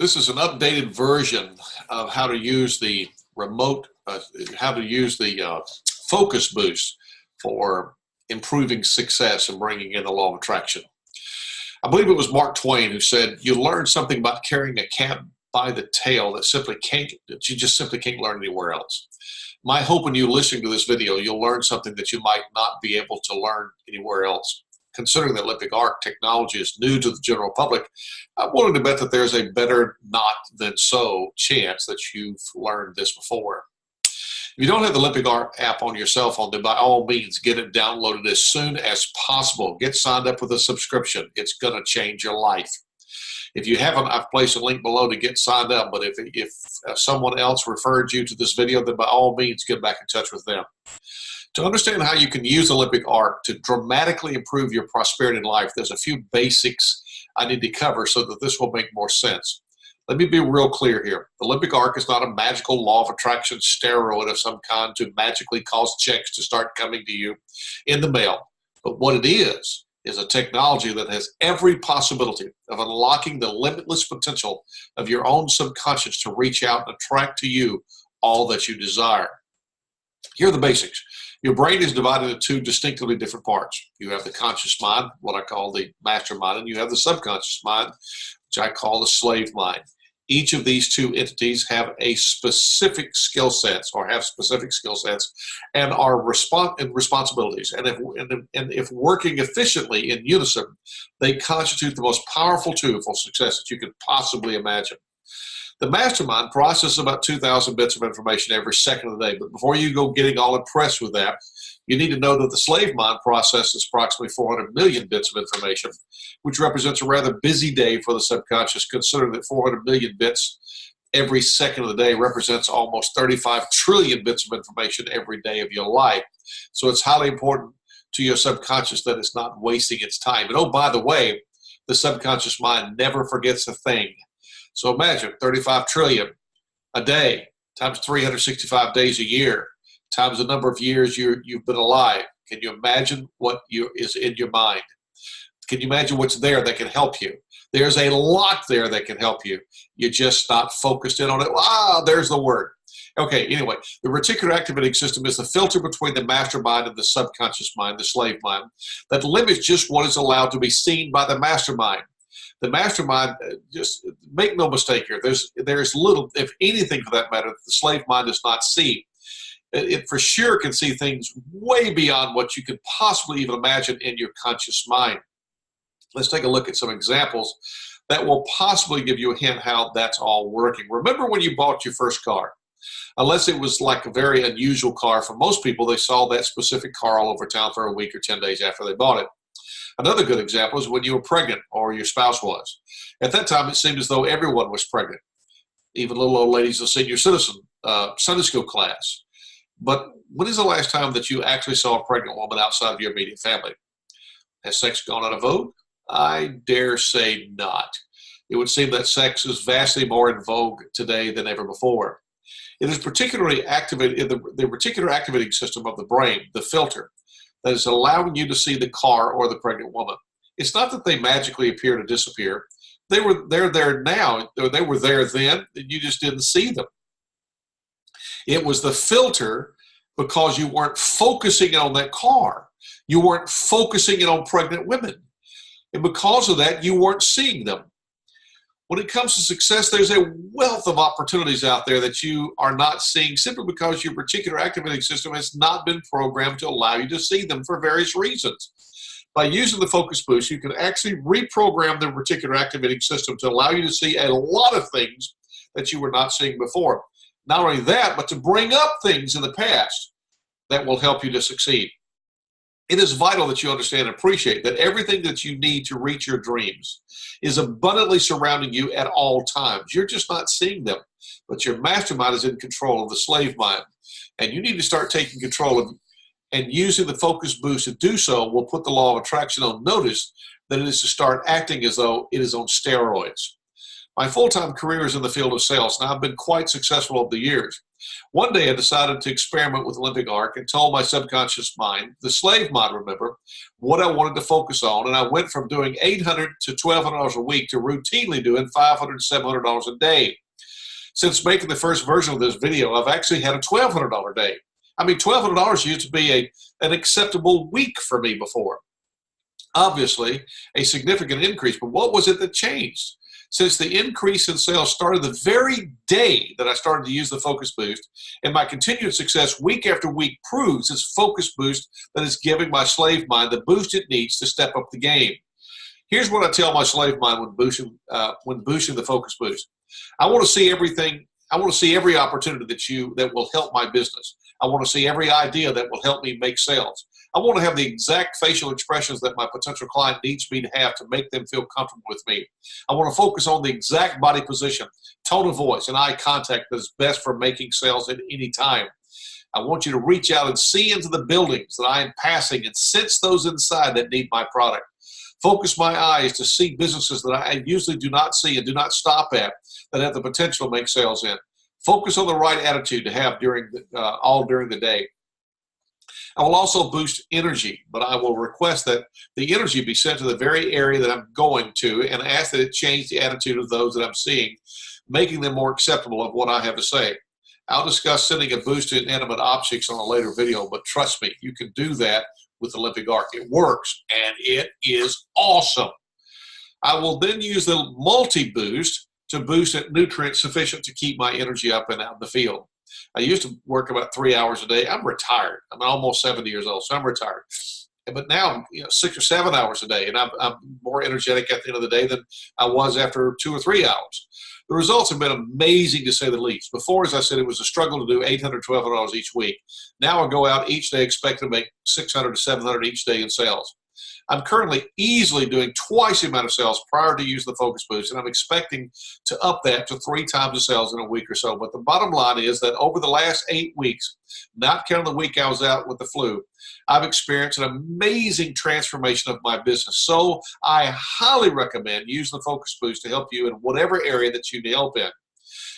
This is an updated version of how to use the focus boost for improving success and bringing in the law of attraction. I believe it was Mark Twain who said, you learn something about carrying a cat by the tail that you just simply can't learn anywhere else. My hope when you listening to this video, you'll learn something that you might not be able to learn anywhere else. Considering the Olympic arc technology is new to the general public, I'm willing to bet that there's a better not than so chance that you've learned this before. If you don't have the Olympic Arc app on your cell phone, then by all means, get it downloaded as soon as possible. Get signed up with a subscription. It's going to change your life. If you haven't, I've placed a link below to get signed up, but if someone else referred you to this video, then by all means, get back in touch with them. To understand how you can use the Olympic Arc to dramatically improve your prosperity in life, there's a few basics I need to cover so that this will make more sense. Let me be real clear here. The Olympic Arc is not a magical law of attraction steroid of some kind to magically cause checks to start coming to you in the mail. But what it is a technology that has every possibility of unlocking the limitless potential of your own subconscious to reach out and attract to you all that you desire. Here are the basics. Your brain is divided into two distinctly different parts. You have the conscious mind, what I call the mastermind, and you have the subconscious mind, which I call the slave mind. Each of these two entities have a specific skill sets and are responsibilities. And if working efficiently in unison, they constitute the most powerful tool for success that you could possibly imagine. The mastermind processes about 2,000 bits of information every second of the day. But before you go getting all impressed with that, you need to know that the slave mind processes approximately 400 million bits of information, which represents a rather busy day for the subconscious, considering that 400 million bits every second of the day represents almost 35 trillion bits of information every day of your life. So it's highly important to your subconscious that it's not wasting its time. And oh, by the way, the subconscious mind never forgets a thing. So imagine 35 trillion a day times 365 days a year times the number of years you've been alive. Can you imagine what is in your mind? Can you imagine what's there that can help you? There's a lot there that can help you. You're just not focused in on it. There's the word. Okay, anyway, the reticular activating system is the filter between the mastermind and the subconscious mind, the slave mind, that limits just what is allowed to be seen by the mastermind. The mastermind, just make no mistake here, there's little, if anything for that matter, that the slave mind does not see. It for sure can see things way beyond what you could possibly even imagine in your conscious mind. Let's take a look at some examples that will possibly give you a hint how that's all working. Remember when you bought your first car? Unless it was like a very unusual car, for most people, they saw that specific car all over town for a week or 10 days after they bought it. Another good example is when you were pregnant or your spouse was. At that time, it seemed as though everyone was pregnant, even little old ladies in senior citizen Sunday school class. But when is the last time that you actually saw a pregnant woman outside of your immediate family? Has sex gone out of vogue? I dare say not. It would seem that sex is vastly more in vogue today than ever before. It is particularly activated in the reticular activating system of the brain, the filter, that is allowing you to see the car or the pregnant woman. It's not that they magically appear to disappear. They're there now, or they were there then, and you just didn't see them. It was the filter because you weren't focusing on that car. You weren't focusing it on pregnant women. And because of that, you weren't seeing them. When it comes to success, there's a wealth of opportunities out there that you are not seeing simply because your reticular activating system has not been programmed to allow you to see them for various reasons. By using the focus boost, you can actually reprogram the reticular activating system to allow you to see a lot of things that you were not seeing before. Not only that, but to bring up things in the past that will help you to succeed. It is vital that you understand and appreciate that everything that you need to reach your dreams is abundantly surrounding you at all times. You're just not seeing them, but your mastermind is in control of the slave mind. And you need to start taking control of, and using the focus boost to do so will put the law of attraction on notice that it is to start acting as though it is on steroids. My full-time career is in the field of sales, and I've been quite successful over the years. One day I decided to experiment with Olympic Arc and told my subconscious mind, the slave mind, remember, what I wanted to focus on, and I went from doing $800 to $1,200 a week to routinely doing $500 to $700 a day. Since making the first version of this video, I've actually had a $1,200 day. I mean, $1,200 used to be an acceptable week for me before. Obviously, a significant increase, but what was it that changed? Since the increase in sales started the very day that I started to use the Focus Boost, and my continued success week after week proves it's Focus Boost that is giving my slave mind the boost it needs to step up the game. Here's what I tell my slave mind when boosting the Focus Boost. I want to see everything. I want to see every opportunity that will help my business. I want to see every idea that will help me make sales. I want to have the exact facial expressions that my potential client needs me to have to make them feel comfortable with me. I want to focus on the exact body position, tone of voice, and eye contact that is best for making sales at any time. I want you to reach out and see into the buildings that I am passing and sense those inside that need my product. Focus my eyes to see businesses that I usually do not see and do not stop at that have the potential to make sales in. Focus on the right attitude to have all during the day. I will also boost energy, but I will request that the energy be sent to the very area that I'm going to and ask that it change the attitude of those that I'm seeing, making them more acceptable of what I have to say. I'll discuss sending a boost to inanimate objects on a later video, but trust me, you can do that with Olympic Arc. It works, and it is awesome. I will then use the multi-boost to boost at nutrients sufficient to keep my energy up and out in the field. I used to work about 3 hours a day. I'm retired. I'm almost 70 years old, so I'm retired. But now, 6 or 7 hours a day, and I'm more energetic at the end of the day than I was after 2 or 3 hours. The results have been amazing, to say the least. Before, as I said, it was a struggle to do $800, $1,200 each week. Now I go out each day expecting to make $600 to $700 each day in sales. I'm currently easily doing twice the amount of sales prior to using the Focus Boost, and I'm expecting to up that to 3 times the sales in a week or so. But the bottom line is that over the last 8 weeks, not counting the week I was out with the flu, I've experienced an amazing transformation of my business. So I highly recommend using the Focus Boost to help you in whatever area that you need help in.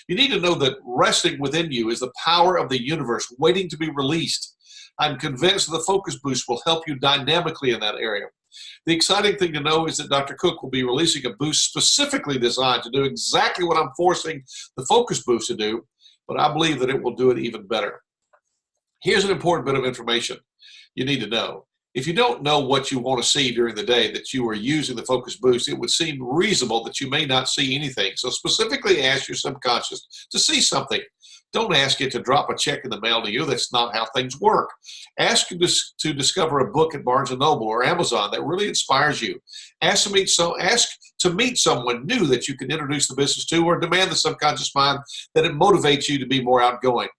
You need to know that resting within you is the power of the universe waiting to be released. I'm convinced that the Focus Boost will help you dynamically in that area. The exciting thing to know is that Dr. Cook will be releasing a boost specifically designed to do exactly what I'm forcing the Focus Boost to do, but I believe that it will do it even better. Here's an important bit of information you need to know. If you don't know what you want to see during the day that you are using the Focus Boost, it would seem reasonable that you may not see anything. So specifically ask your subconscious to see something. Don't ask it to drop a check in the mail to you. That's not how things work. Ask to discover a book at Barnes & Noble or Amazon that really inspires you. Ask to meet someone new that you can introduce the business to, or demand the subconscious mind that it motivates you to be more outgoing.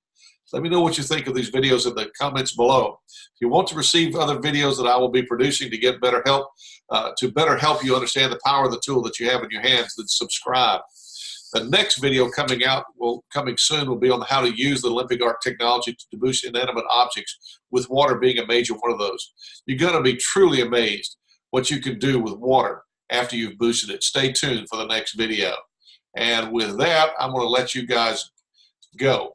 Let me know what you think of these videos in the comments below. If you want to receive other videos that I will be producing to get better help, to better help you understand the power of the tool that you have in your hands, then subscribe. The next video coming soon will be on how to use the Olympic Arc technology to boost inanimate objects, with water being a major one of those. You're going to be truly amazed what you can do with water after you've boosted it. Stay tuned for the next video. And with that, I'm going to let you guys go.